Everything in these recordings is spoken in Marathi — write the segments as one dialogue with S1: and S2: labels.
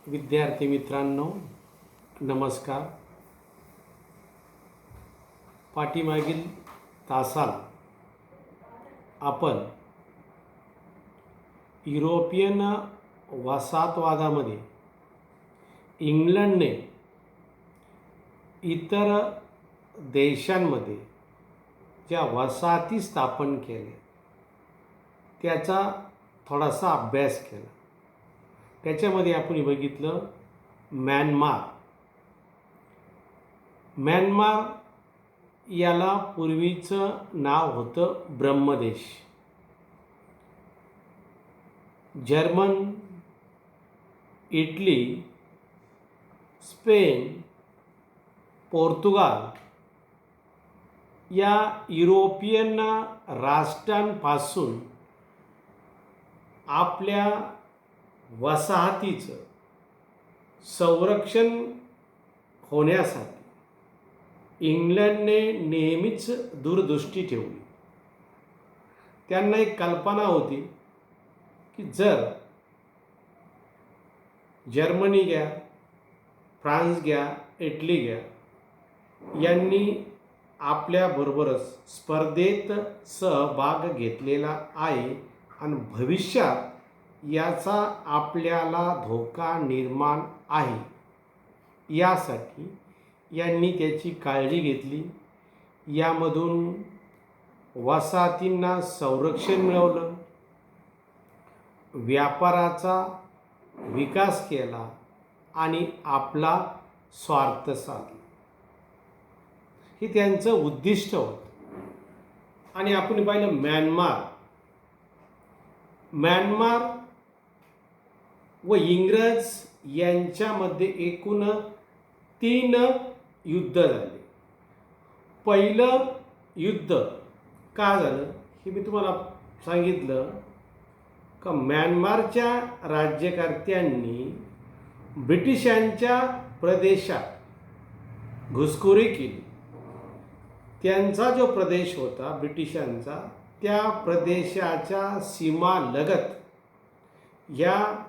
S1: विद्यार्थी मित्रांनो, नमस्कार. पाठीमागील तासाला आपण युरोपियन वसाहतवादामध्ये इंग्लंडने इतर देशांमध्ये ज्या वसाहती स्थापन केल्या त्याचा थोडासा अभ्यास केला. त्याच्यामध्ये आपण बघितलं म्यानमार याला पूर्वीचं नाव होतं Brahmadesh. German, Italy, Spain, Portugal या युरोपियन राष्ट्रांपासून आपल्या वसाहतीचं संरक्षण होण्यासाठी इंग्लंडने नेहमीच दूरदृष्टी ठेवली. त्यांना एक कल्पना होती की जर जर्मनी घ्या, फ्रान्स घ्या, इटली घ्या यांनी आपल्याबरोबरच स्पर्धेत सहभाग घेतलेला आहे आणि भविष्यात याचा आपल्याला धोका निर्माण आहे, यासाठी यांनी त्याची काळजी घेतली. यामधून वसाहतींना संरक्षण मिळवलं, व्यापाराचा विकास केला आणि आपला स्वार्थ साधला. हे त्यांचं उद्दिष्ट होतं. आणि आपण पाहिलं म्यानमार व इंग्रज यांच्यामध्ये एकूण 3 युद्ध झाले. पहिलं युद्ध का झालं हे मी तुम्हाला सांगितलं का म्यानमारच्या राज्यकर्त्यांनी ब्रिटिशांच्या प्रदेशात घुसखोरी केली. त्यांचा जो प्रदेश होता ब्रिटिशांचा, त्या प्रदेशाच्या सीमालगत या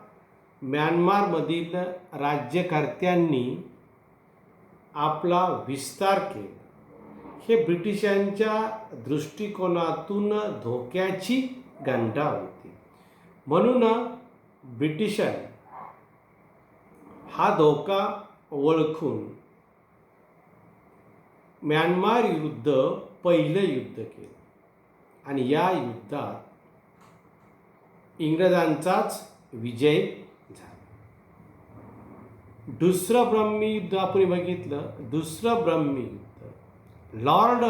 S1: म्यानमारमधील राज्यकर्त्यांनी आपला विस्तार केला. हे ब्रिटिशांच्या दृष्टिकोनातून धोक्याची घंटा होती. म्हणून ब्रिटिशांनी हा धोका ओळखून म्यानमार विरुद्ध पहिलं युद्ध केलं आणि या युद्धात इंग्रजांचाच विजय झाला. दुसरं ब्रह्मयुद्ध आपण बघितलं. दुसरं ब्रह्मयुद्ध लॉर्ड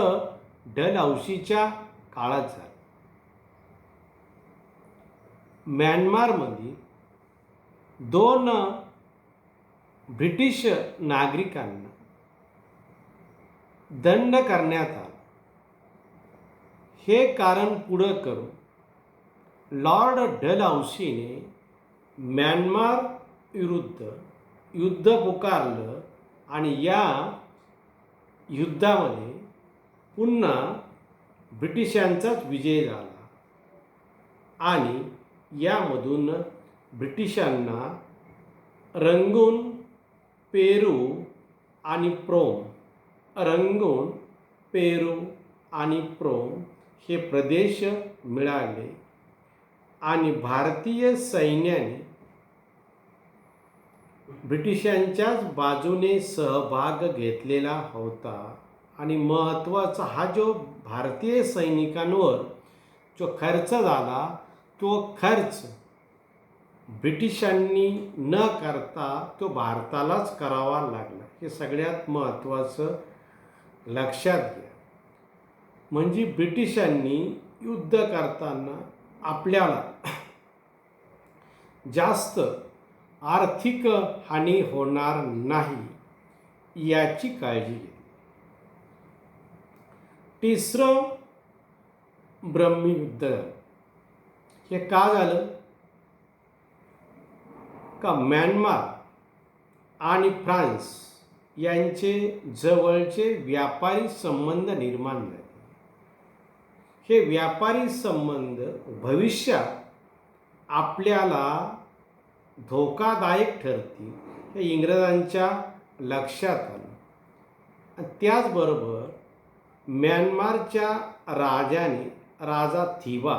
S1: डलहौसीच्या काळात झालं. म्यानमारमध्ये 2 ब्रिटिश नागरिकांना दंड करण्यात आला. हे कारण पुढं करून लॉर्ड डलहौसीने म्यानमार विरुद्ध युद्ध पुकारलं आणि या युद्धामध्ये पुन्हा ब्रिटिशांचाच विजय झाला आणि यामधून ब्रिटिशांना रंगून, पेरू आणि प्रोम हे प्रदेश मिळाले आणि भारतीय सैन्याने ब्रिटिशांच्याच बाजूने सहभाग घेतलेला होता. आणि महत्त्वाचा हा जो भारतीय सैनिकांवर जो खर्च झाला तो खर्च ब्रिटिशांनी न करता तो भारतालाच करावा लागला. हे सगळ्यात महत्त्वाचं लक्षात घ्या. म्हणजे ब्रिटिशांनी युद्ध करताना आपल्याला जास्त आर्थिक हानी होणार नाही याची काळजी घेतली. तिसरं ब्रह्मयुद्ध हे का झालं का म्यानमार आणि फ्रान्स यांचे जवळचे व्यापारी संबंध निर्माण झाले. हे व्यापारी संबंध भविष्यात आपल्याला धोकादायक ठरतील हे इंग्रजांच्या लक्षात आलं. आणि त्याचबरोबर म्यानमारच्या राजा थिबा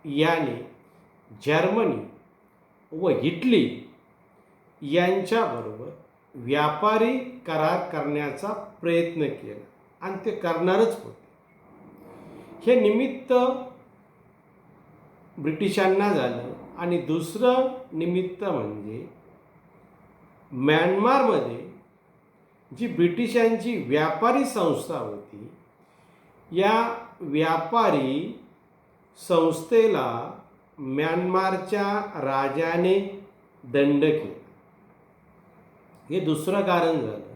S1: याने जर्मनी व इटली यांच्याबरोबर व्यापारी करार करण्याचा प्रयत्न केला आणि ते करणारच होते. हे निमित्त ब्रिटिशांना झालं. आणि दुसरं निमित्त म्हणजे म्यानमारमध्ये जी ब्रिटिशांची व्यापारी संस्था होती, या व्यापारी संस्थेला म्यानमारच्या राजाने दंड केला. हे दुसरं कारण झालं.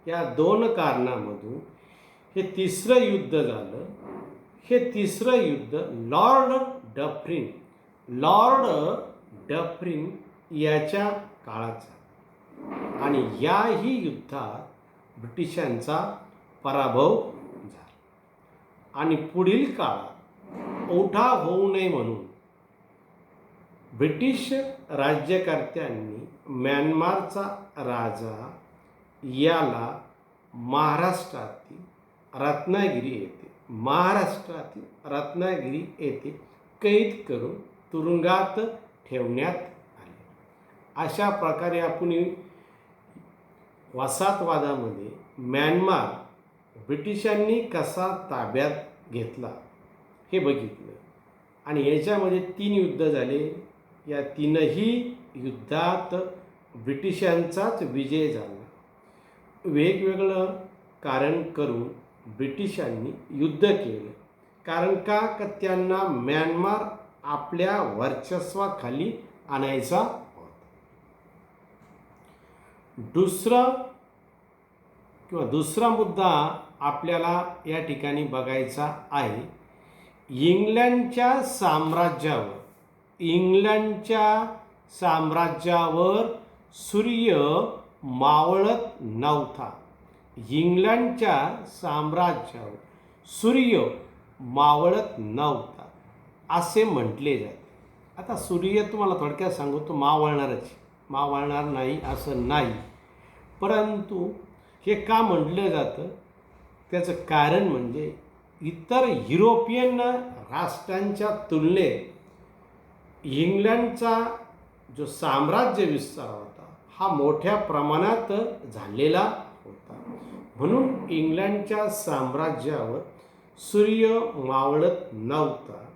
S1: या दोन कारणामधून हे तिसरं युद्ध झालं. हे तिसरं युद्ध लॉर्ड डफरिन याच्या काळात झालं. आणि याही युद्धात ब्रिटिशांचा पराभव झाला. आणि पुढील काळात उठाव होऊ नये म्हणून ब्रिटिश राज्यकर्त्यांनी म्यानमारचा राजा याला महाराष्ट्रातील रत्नागिरी येथे कैद करून तुरुंगात ठेवण्यात आले. अशा प्रकारे आपण वसाहतवादामध्ये म्यानमार ब्रिटिशांनी कसा ताब्यात घेतला हे बघितलं. आणि याच्यामध्ये 3 युद्ध झाले. या 3ही युद्धात ब्रिटिशांचाच विजय झाला. वेगवेगळं कारण करून ब्रिटिशांनी युद्ध केलं. कारण का त्यांना म्यानमार आपल्या वर्चस्वाखाली आणायचा होता. दुसरा मुद्दा आपल्याला या ठिकाणी बघायचा आहे. इंग्लंडच्या साम्राज्यावर सूर्य मावळत नव्हता. इंग्लंडच्या साम्राज्यावर सूर्य मावळत नव्हता असे म्हटले जाते. आता सूर्य तुम्हाला थोडक्यात सांगतो, मावळणार नाही असं नाही. परंतु हे का म्हटलं जातं त्याचं कारण म्हणजे इतर युरोपियन राष्ट्रांच्या तुलनेत इंग्लंडचा जो साम्राज्य विस्तार होता हा मोठ्या प्रमाणात झालेला होता. म्हणून इंग्लंडच्या साम्राज्यावर सूर्य मावळत नव्हता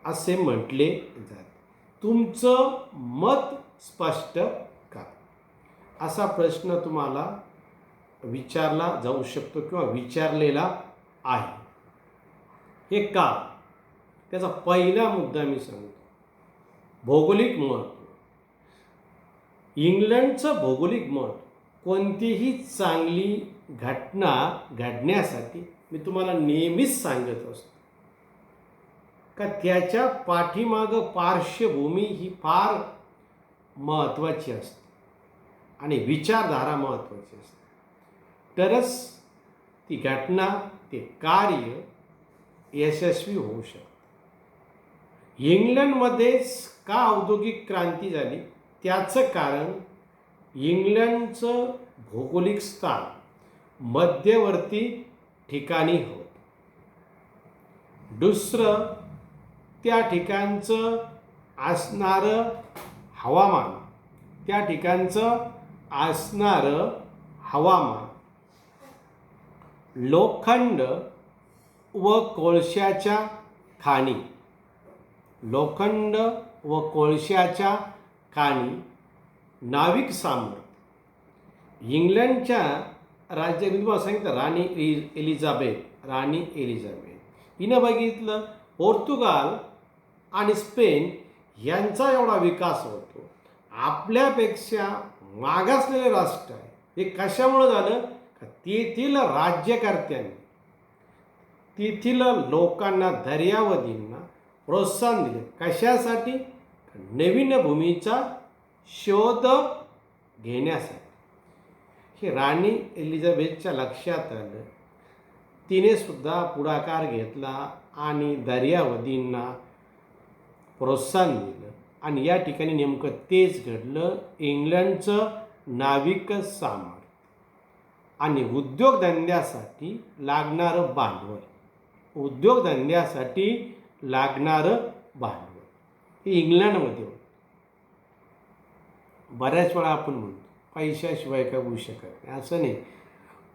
S1: असे म्हटले जाते. तुमचं मत स्पष्ट करा असा प्रश्न तुम्हाला विचारला जाऊ शकतो किंवा विचारलेला आहे. हे का? त्याचा पहिला मुद्दा मी सांगतो. भौगोलिक महत्त्व. इंग्लंडचं भौगोलिक महत्त्व कोणतीही चांगली घटना घडण्यासाठी मी तुम्हाला नेहमीच सांगत असतो का त्याच्या पाठीमागं पार्श्वभूमी ही फार महत्त्वाची असते आणि विचारधारा महत्त्वाची असते. तरच ती घटना, ते कार्य यशस्वी होऊ शकते. इंग्लंडमध्येच का औद्योगिक क्रांती झाली त्याचं कारण इंग्लंडचं भौगोलिक स्थान मध्यवर्ती ठिकाणी होतं. दुसरं, त्या ठिकाणचं असणारं हवामान लोखंड व कोळशाच्या खाणी, नाविक सामर्थ्य. इंग्लंडच्या राज्यामध्ये तुम्हाला सांगितलं राणी एलिझाबेथ हिनं बघितलं पोर्तुगाल आणि स्पेन यांचा एवढा विकास होतो, आपल्यापेक्षा मागासलेले राष्ट्र आहे. हे कशामुळे झालं? तेथील राज्यकर्त्यांनी तेथील लोकांना, दर्यावधींना प्रोत्साहन दिले. कशासाठी? नवीन भूमीचा शोध घेण्यासाठी. हे राणी एलिझाबेथच्या लक्षात आलं. तिने सुद्धा पुढाकार घेतला आणि दर्यावधींना प्रोत्साहन दिलं आणि या ठिकाणी नेमकं तेच घडलं. इंग्लंडचं नाविक सामर्थ्य आणि उद्योगधंद्यासाठी लागणारं भांडवल, उद्योगधंद्यासाठी लागणारं भांडवल हे इंग्लंडमध्ये होतं. बऱ्याच वेळा आपण म्हणतो पैशाशिवाय काय होऊ शकत नाही. असं नाही.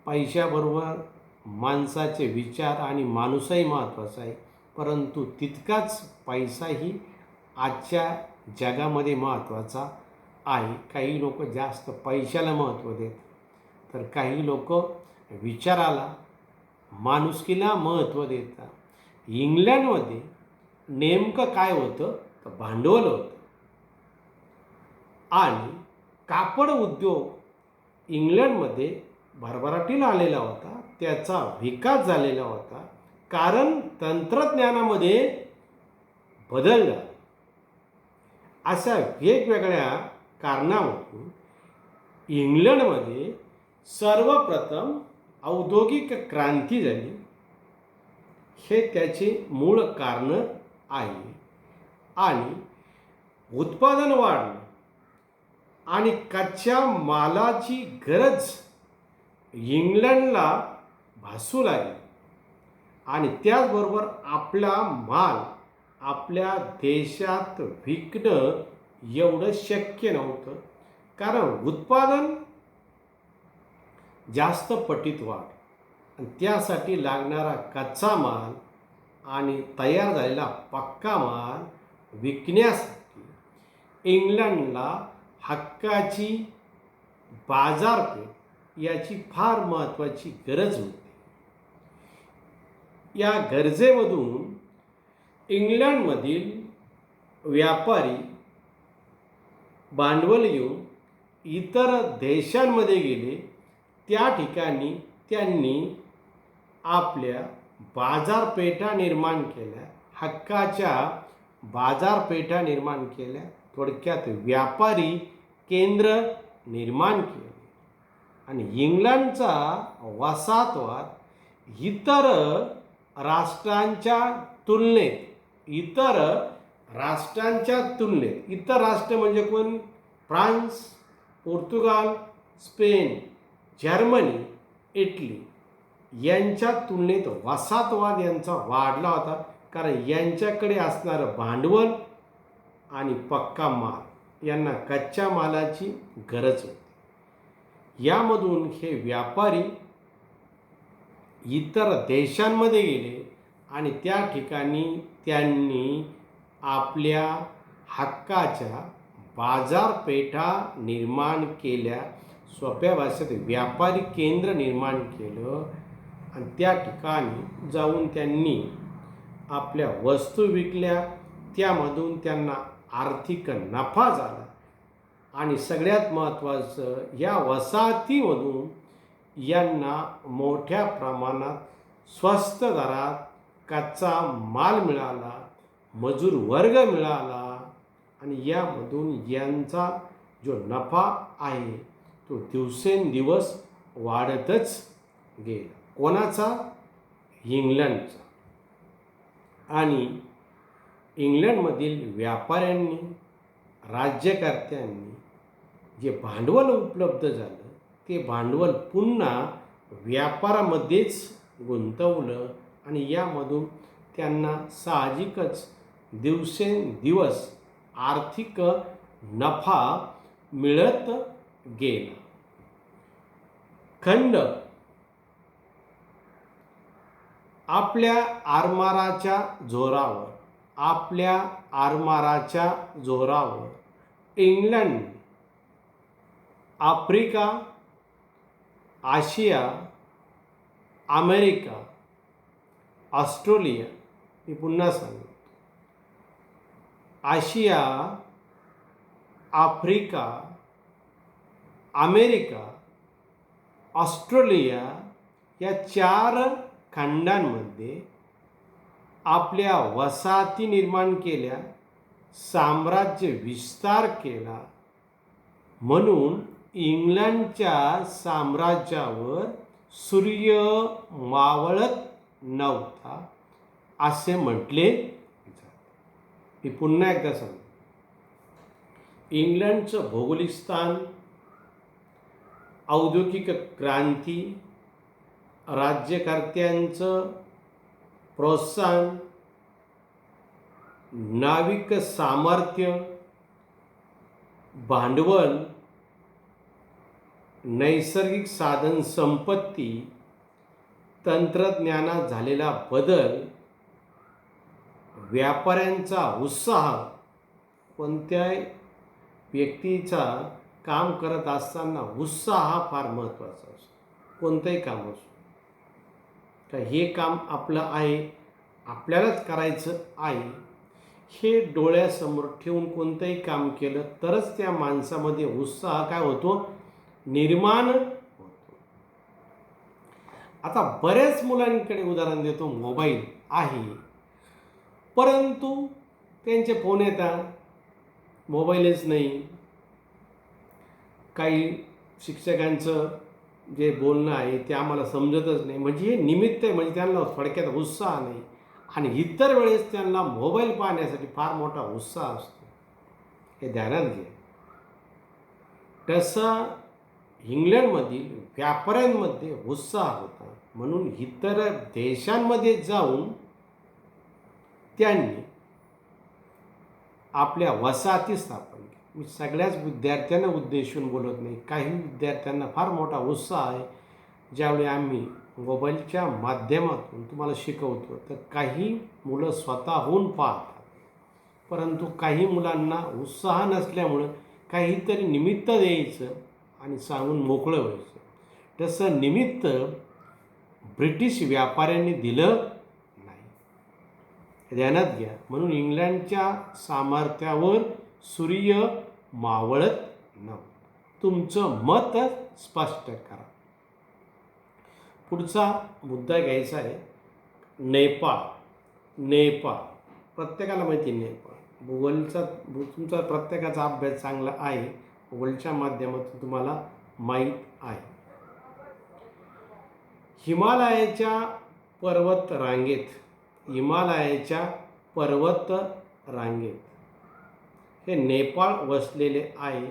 S1: पैशाबरोबर माणसाचे विचार आणि माणूसही महत्त्वाचा आहे, परंतु तितकाच पैसाही आजच्या जगामध्ये महत्त्वाचा आहे. काही लोक जास्त पैशाला महत्त्व देतात, तर काही लोक विचाराला, माणुसकीला महत्त्व देतात. इंग्लंडमध्ये नेमकं काय होतं तर भांडवल होतं आणि कापड उद्योग इंग्लंडमध्ये भरभराटीला आलेला होता. त्याचा विकास झालेला होता कारण तंत्रज्ञानामध्ये बदल झाला. अशा वेगवेगळ्या कारणामधून इंग्लंडमध्ये सर्वप्रथम औद्योगिक क्रांती झाली. हे त्याचे मूळ कारण आहे आणि उत्पादन वाढलं आणि कच्च्या मालाची गरज इंग्लंडला भासू लागली आणि त्याचबरोबर आपला माल आपल्या देशात विकणं एवढं शक्य नव्हतं कारण उत्पादन जास्त पटीत वाढ आणि त्यासाठी लागणारा कच्चा माल आणि तयार झालेला पक्का माल विकण्यासाठी इंग्लंडला हक्काची बाजारपेठ याची फार महत्त्वाची गरज होती. या गरजेमधून इंग्लंडमधील व्यापारी भांडवल घेऊन इतर देशांमध्ये गेले. त्या ठिकाणी त्यांनी आपल्या बाजारपेठा निर्माण केल्या, हक्काच्या बाजारपेठा निर्माण केल्या. थोडक्यात व्यापारी केंद्र निर्माण केले आणि इंग्लंडचा वसाहतवाद इतर राष्ट्रांच्या तुलनेत इतर राष्ट्र म्हणजे कोण? France, Portugal, Spain, Germany, Italy यांच्या तुलनेत वसाहतवाद यांचा वाढला होता कारण यांच्याकडे असणारं भांडवल आणि पक्का माल यांना कच्च्या मालाची गरज होती. यामधून हे व्यापारी इतर देशांमध्ये गेले आणि त्या ठिकाणी त्यांनी आपल्या हक्काच्या बाजारपेठा निर्माण केल्या. सोप्या भाषेत व्यापारी केंद्र निर्माण केलं आणि त्या ठिकाणी जाऊन त्यांनी आपल्या वस्तू विकल्या. त्यामधून त्यांना आर्थिक नफा झाला आणि सगळ्यात महत्त्वाचं या वसाहतीमधून यांना मोठ्या प्रमाणात स्वस्त दरात कच्चा माल मिळाला, मजूर वर्ग मिळाला आणि यामधून यांचा जो नफा आहे तो दिवसेंदिवस वाढतच गेला. कोणाचा? इंग्लंडचा. आणि इंग्लंडमधील व्यापाऱ्यांनी, राज्यकर्त्यांनी जे भांडवल उपलब्ध झालं ते भांडवल पुन्हा व्यापारामध्येच गुंतवलं आणि यामधून त्यांना साहजिकच दिवसेंदिवस आर्थिक नफा मिळत गेला. खंड आपल्या आरमाराच्या जोरावर इंग्लंड आफ्रिका, आशिया, अमेरिका, ऑस्ट्रेलिया, मी पुन्हा सांगतो, आशिया, आफ्रिका, अमेरिका, ऑस्ट्रेलिया या 4 खंडांमध्ये आपल्या वसाहती निर्माण केल्या, साम्राज्य विस्तार केला. म्हणून इंग्लंडच्या साम्राज्यावर सूर्य मावळत नव्हता असे म्हटले जाते. मी पुन्हा एकदा सांगतो, इंग्लंडचं भौगोलिक स्थान, औद्योगिक क्रांती, राज्यकर्त्यांचं प्रोत्साहन, नाविक सामर्थ्य, भांडवल, नैसर्गिक साधन संपत्ती, तंत्रज्ञानात झालेला बदल, व्यापाऱ्यांचा उत्साह, कोणत्याही व्यक्तीचा काम करत असताना उत्साह हा फार महत्त्वाचा असतो. कोणतंही काम असो, तर हे काम आपलं आहे, आपल्यालाच करायचं आहे, हे डोळ्यासमोर ठेवून कोणतंही काम केलं तरच त्या माणसामध्ये उत्साह काय होतो, निर्माण होतो. आता बऱ्याच मुलांकडे उदाहरण देतो, मोबाईल आहे, परंतु त्यांचे फोन येतात, मोबाईलच नाही. काही शिक्षकांचं जे बोलणं आहे ते आम्हाला समजतच नाही, म्हणजे हे निमित्त आहे, म्हणजे त्यांना थोडक्यात उत्साह नाही. आणि इतर वेळेस त्यांना मोबाईल पाहण्यासाठी फार मोठा उत्साह असतो, हे ध्यानात घ्या. तसा इंग्लंडमधील व्यापाऱ्यांमध्ये उत्साह होता, म्हणून इतर देशांमध्ये जाऊन त्यांनी आपल्या वसाहती स्थापन केल्या. मी सगळ्याच विद्यार्थ्यांना उद्देशून बोलत नाही, काही विद्यार्थ्यांना फार मोठा उत्साह आहे. ज्यावेळी आम्ही मोबाईलच्या माध्यमातून तुम्हाला शिकवतो, तर काही मुलं स्वतःहून पाहतात, परंतु काही मुलांना उत्साह नसल्यामुळं काहीतरी निमित्त द्यायचं आणि सांगून मोकळं व्हायचं. तसं निमित्त ब्रिटिश व्यापाऱ्यांनी दिलं नाही, ध्यानात घ्या. म्हणून इंग्लंडच्या सामर्थ्यावर सूर्य मावळत नव्हतं. तुमचं मत स्पष्ट करा. पुढचा मुद्दा घ्यायचा आहे नेपाळ. नेपाळ प्रत्येकाला माहिती आहे. नेपाळ भूगोलचा तुमचा प्रत्येकाचा अभ्यास चांगला आहे, भूगोलच्या माध्यमातून तुम्हाला माहीत आहे. हिमालयाच्या पर्वत रांगेत हे नेपाळ वसलेले आहे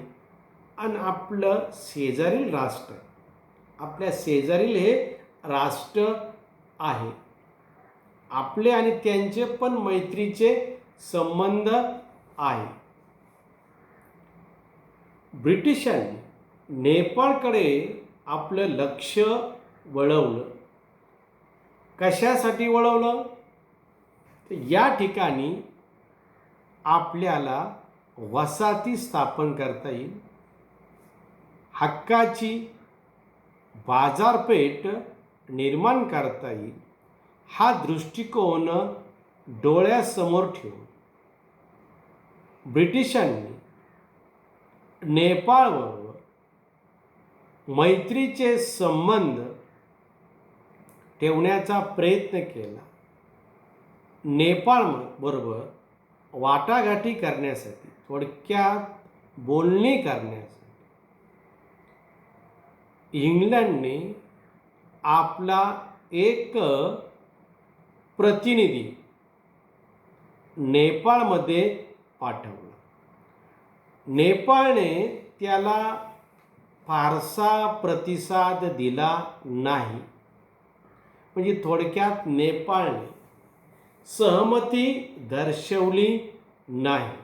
S1: आणि आपलं शेजारील राष्ट्र आहे. आपल्या शेजारील हे राष्ट्र आहे. आपले आणि त्यांचे पण मैत्रीचे संबंध आहे. ब्रिटिशांनी नेपाळकडे आपलं लक्ष वळवलं. कशासाठी वळवलं? तर या ठिकाणी आपल्याला वसाहती स्थापन करता येईल, हक्काची बाजारपेठ निर्माण करता येईल, हा दृष्टिकोन डोळ्यासमोर ठेवून ब्रिटिशांनी नेपाळबरोबर मैत्रीचे संबंध ठेवण्याचा प्रयत्न केला. नेपाळबरोबर वाटाघाटी करण्यासाठी, थोडक्यात बोलणी करण्यासाठी इंग्लंडने आपला एक प्रतिनिधी नेपाळमध्ये पाठवला. नेपाळने त्याला फारसा प्रतिसाद दिला नाही, म्हणजे थोडक्यात नेपाळने सहमती दर्शवली नाही.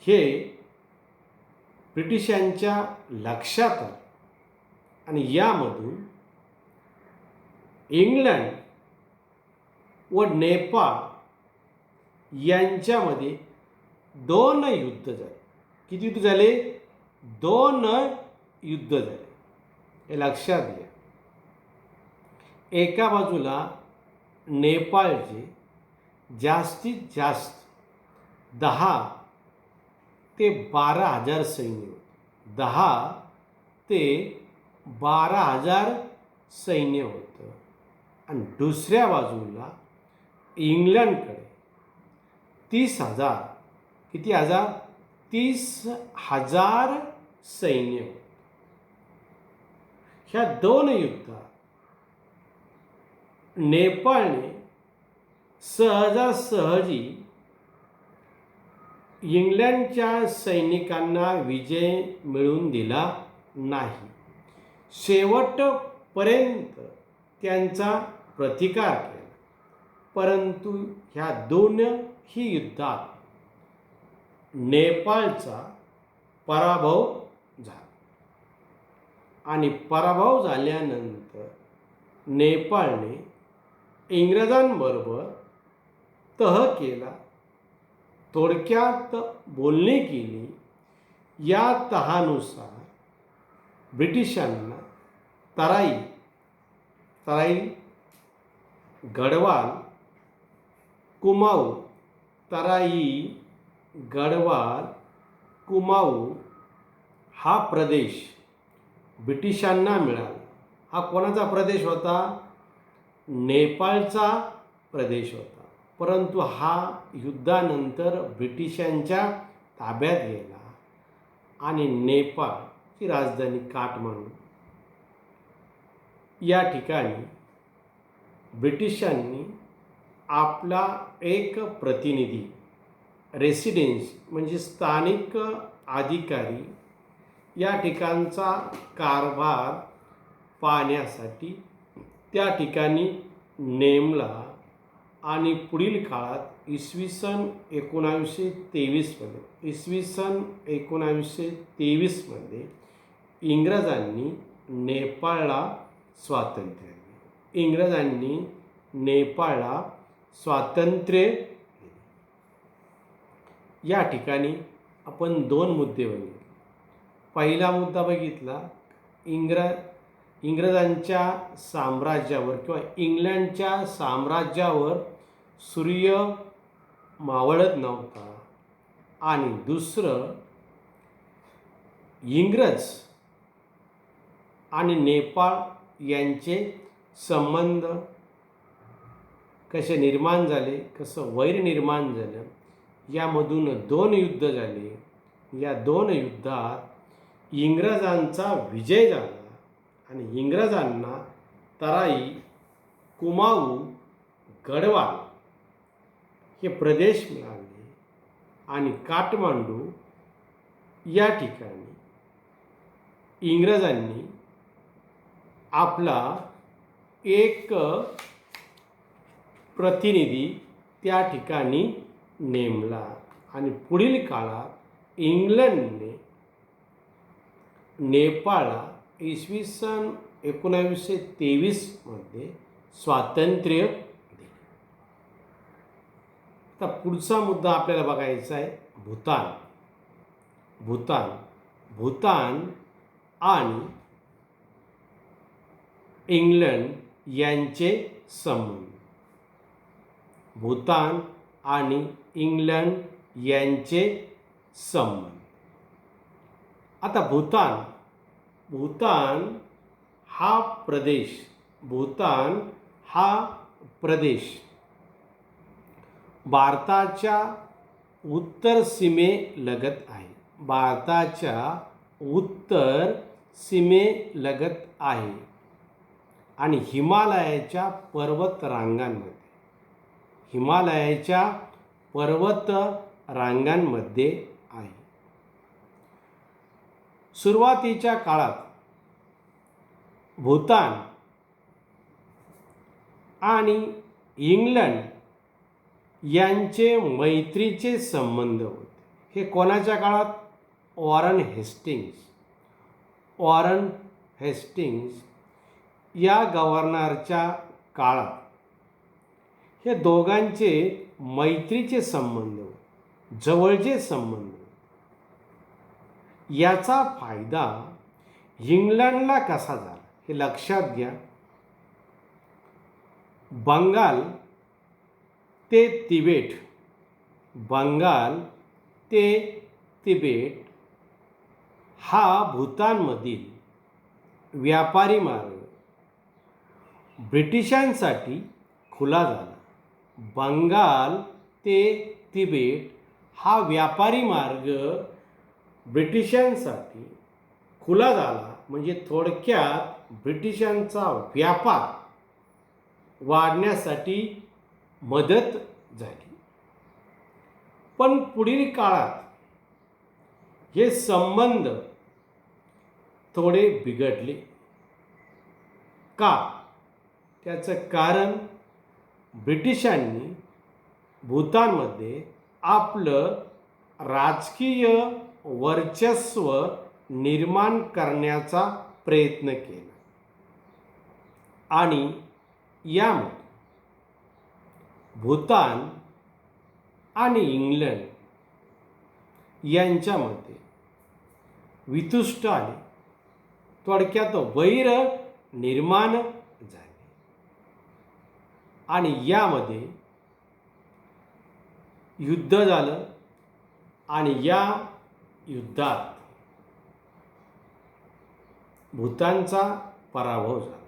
S1: हे ब्रिटिशांच्या लक्षात आलं आणि यामधून इंग्लंड व नेपाळ यांच्यामध्ये 2 युद्ध झाले. किती युद्ध झाले? 2 युद्ध झाले, हे लक्षात घ्या. एका बाजूला नेपाळचे जास्तीत जास्त 10 ते 12,000 सैन्य होते. 10 ते 12,000 सैन्य होतं आणि दुसऱ्या बाजूला इंग्लंडकडे 30,000 किती हजार 30,000 सैन्य होतं. ह्या 2 युद्धात नेपाळने सहजासहजी इंग्लंडच्या सैनिकांना विजय मिळवून दिला नाही. शेवटपर्यंत त्यांचा प्रतिकार केला. परंतु ह्या दोनही युद्धात नेपाळचा पराभव झाला आणि पराभव झाल्यानंतर नेपाळने इंग्रजांबरोबर तह केला. थोडक्यात बोलणी केली. या तहानुसार ब्रिटिशांना तराई, गढवाल, कुमाऊ, हा प्रदेश ब्रिटिशांना मिळाला. हा कोणाचा प्रदेश होता? नेपाळचा प्रदेश होता. परंतु हा युद्धानंतर ब्रिटिशांच्या ताब्यात गेला आणि नेपाळची राजधानी काठमांडू या ठिकाणी ब्रिटिशांनी आपला एक प्रतिनिधी, रेसिडेन्स म्हणजे स्थानिक अधिकारी, या ठिकाणचा कारभार पाहण्यासाठी त्या ठिकाणी नेमला आणि पुढील काळात इसवी सन 1923मध्ये इंग्रजांनी नेपाळला स्वातंत्र्य दिले. या ठिकाणी आपण दोन मुद्दे बघितले. पहिला मुद्दा बघितला, इंग्रजांच्या साम्राज्यावर किंवा इंग्लंडच्या साम्राज्यावर सूर्य मावळत नव्हता. आणि दुसरं, इंग्रज आणि नेपाळ यांचे संबंध कसे निर्माण झाले, कसं वैर निर्माण झालं, यामधून दोन युद्ध झाले. या दोन युद्धात इंग्रजांचा विजय झाला आणि इंग्रजांना तराई, कुमाऊ, गढवाल हे प्रदेश मिळाले आणि काठमांडू या ठिकाणी इंग्रजांनी आपला एक प्रतिनिधी त्या ठिकाणी नेमला आणि पुढील काळात इंग्लंडने नेपाळला इसवी सन 1923मध्ये स्वातंत्र्य दिले. आता पुढचा मुद्दा आपल्याला बघायचा आहे भूतान आणि इंग्लंड यांचे संबंध. भूतान आणि इंग्लंड यांचे संबंध. आता भूतान हा प्रदेश भारताच्या उत्तर सीमेलगत आहे. आणि हिमालयाच्या पर्वतरांगांमध्ये आहे. सुरुवातीच्या काळात भूतान आणि इंग्लंड यांचे मैत्रीचे संबंध होते. हे कोणाच्या काळात? वॉरन हेस्टिंग्ज या गव्हर्नरच्या काळात हे दोघांचे मैत्रीचे संबंध, जवळचे संबंध. याचा फायदा इंग्लंडला कसा झाला हे लक्षात घ्या. बंगाल ते तिबेट हा भूतानमधील व्यापारी मार्ग ब्रिटिशांसाठी खुला झाला. बंगाल ते तिबेट हा व्यापारी मार्ग ब्रिटिशांसाठी खुला झाला. म्हणजे थोडक्यात ब्रिटिशांचा व्यापार वाढण्यासाठी मदत झाली. पण पुढील काळात हे संबंध थोडे बिघडले. का? त्याचं कारण ब्रिटिशांनी भूतानमध्ये आपलं राजकीय वर्चस्व निर्माण करण्याचा प्रयत्न केला आणि यामध्ये भूतान आणि इंग्लंड यांच्यामध्ये वितुष्ट आले. थोडक्यात वैर निर्माण झाले आणि यामध्ये युद्ध झालं आणि या युद्धात भूतानचा पराभव झाला.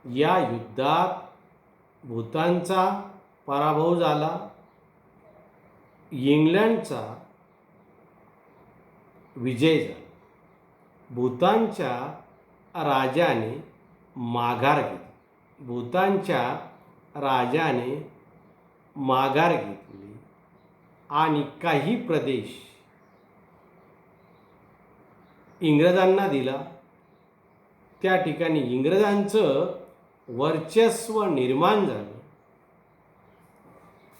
S1: या युद्धात भूतानचा पराभव झाला. इंग्लंडचा विजय झाला. भूतानच्या राजाने माघार घेतली. भूतानच्या राजाने माघार घेतली आणि काही प्रदेश इंग्रजांना दिला. त्या ठिकाणी इंग्रजांचं वर्चस्व निर्माण झालं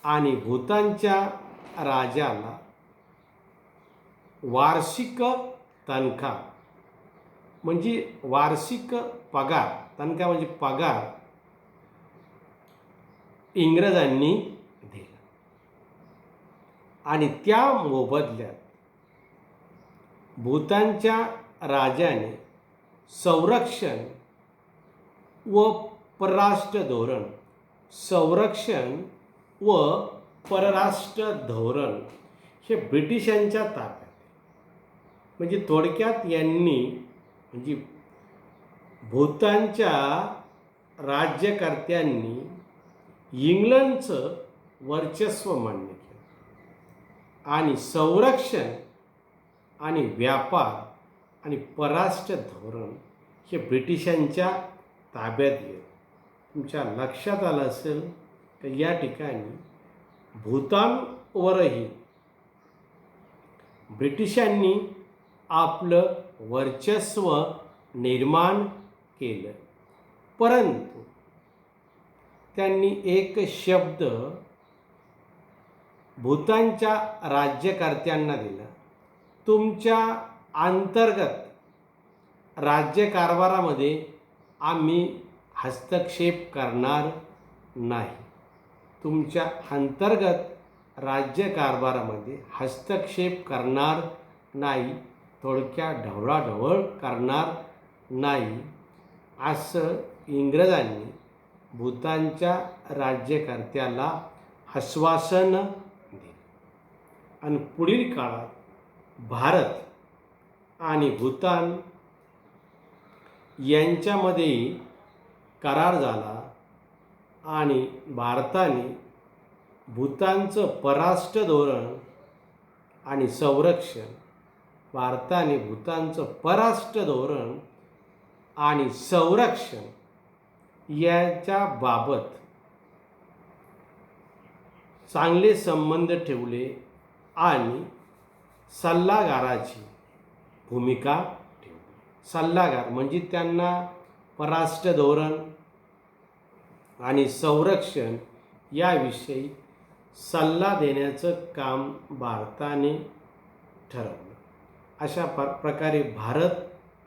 S1: आणि भूतानच्या राजाला वार्षिक तनखा म्हणजे वार्षिक पगार, तनखा म्हणजे पगार इंग्रजांनी दिला आणि त्या मोबदल्यात भूतानच्या राजाने संरक्षण व परराष्ट्र धोरण, संरक्षण व परराष्ट्र धोरण हे ब्रिटिशांच्या ताब्यात. म्हणजे थोडक्यात यांनी म्हणजे भूतानच्या राज्यकर्त्यांनी इंग्लंडचं वर्चस्व मान्य केलं आणि संरक्षण आणि व्यापार आणि परराष्ट्र धोरण हे ब्रिटिशांच्या ताब्यात येत. तुमच्या लक्षात आलं असेल की या ठिकाणी भूतानवरही ब्रिटिशांनी आपलं वर्चस्व निर्माण केलं, परंतु त्यांनी एक शब्द भूतानच्या राज्यकर्त्यांना दिला. तुमच्या अंतर्गत राज्यकारभारामध्ये आम्ही हस्तक्षेप करणार नाही. तुमच्या अंतर्गत राज्यकारभारामध्ये हस्तक्षेप करणार नाही, थोडक्यात ढवळाढवळ करणार नाही, असं इंग्रजांनी भूतानच्या राज्यकर्त्याला आश्वासन दिले. आणि पुढील काळात भारत आणि भूतान यांच्यामध्ये करार झाला आणि भारताने भूतानचं परराष्ट्र धोरण आणि संरक्षण, भारताने भूतानचं परराष्ट्र धोरण आणि संरक्षण याच्या बाबत चांगले संबंध ठेवले आणि सल्लागाराची भूमिका ठेवली. सल्लागार म्हणजे त्यांना परराष्ट्र धोरण आणि संरक्षण याविषयी सल्ला देण्याचं काम भारताने ठरवलं. अशा प्रकारे भारत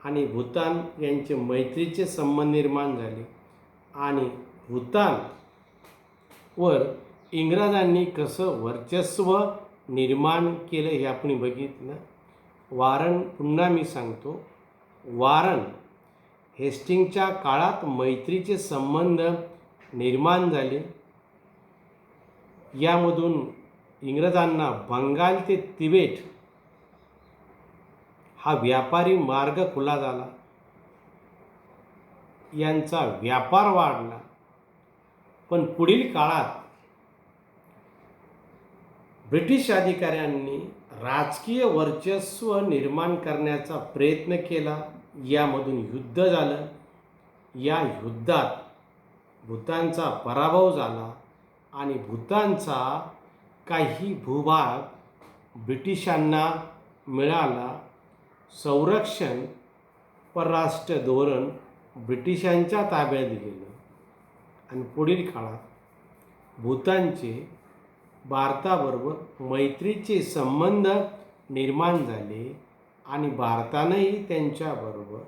S1: आणि भूतान यांचे मैत्रीचे संबंध निर्माण झाले आणि भूतानवर इंग्रजांनी कसं वर्चस्व निर्माण केलं हे आपण बघितलं. वारन, पुन्हा मी सांगतो, वारन हेस्टिंगच्या काळात मैत्रीचे संबंध निर्माण झाले. यामधून इंग्रजांना बंगाल ते तिबेट हा व्यापारी मार्ग खुला झाला. यांचा व्यापार वाढला. पण पुढील काळात ब्रिटिश अधिकाऱ्यांनी राजकीय वर्चस्व निर्माण करण्याचा प्रयत्न केला. यामधून युद्ध झालं. या युद्धात भूतानचा पराभव झाला आणि भूतानचा काही भूभाग ब्रिटिशांना मिळाला. संरक्षण परराष्ट्र धोरण ब्रिटिशांच्या ताब्यात गेलं आणि पुढील काळात भूतानचे भारताबरोबर मैत्रीचे संबंध निर्माण झाले आणि भारतानंही त्यांच्याबरोबर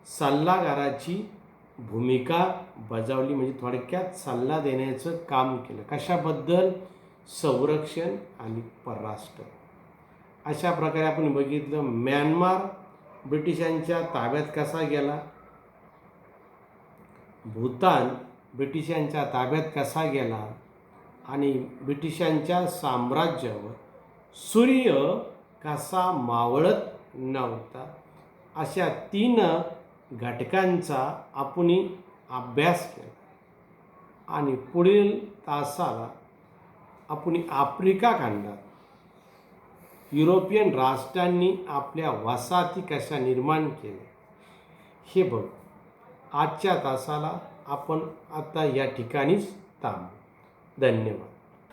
S1: सल्लागाराची भूमिका बजावली. म्हणजे थोडक्यात सल्ला देण्याचं काम केलं. कशाबद्दल? संरक्षण आणि परराष्ट्र. अशा प्रकारे आपण बघितलं म्यानमार ब्रिटिशांच्या ताब्यात कसा गेला, भूतान ब्रिटिशांच्या ताब्यात कसा गेला आणि ब्रिटिशांच्या साम्राज्यावर सूर्य कसा मावळत नव्हता. अशा 3 घटकांचा आपण अभ्यास केला आणि पुढील तासाला आपण आफ्रिका खंडात युरोपियन राष्ट्रांनी आपल्या वसाहती कशा निर्माण केल्या हे बघू. आजच्या तासाला आपण आता या ठिकाणीच थांबू. धन्यवाद.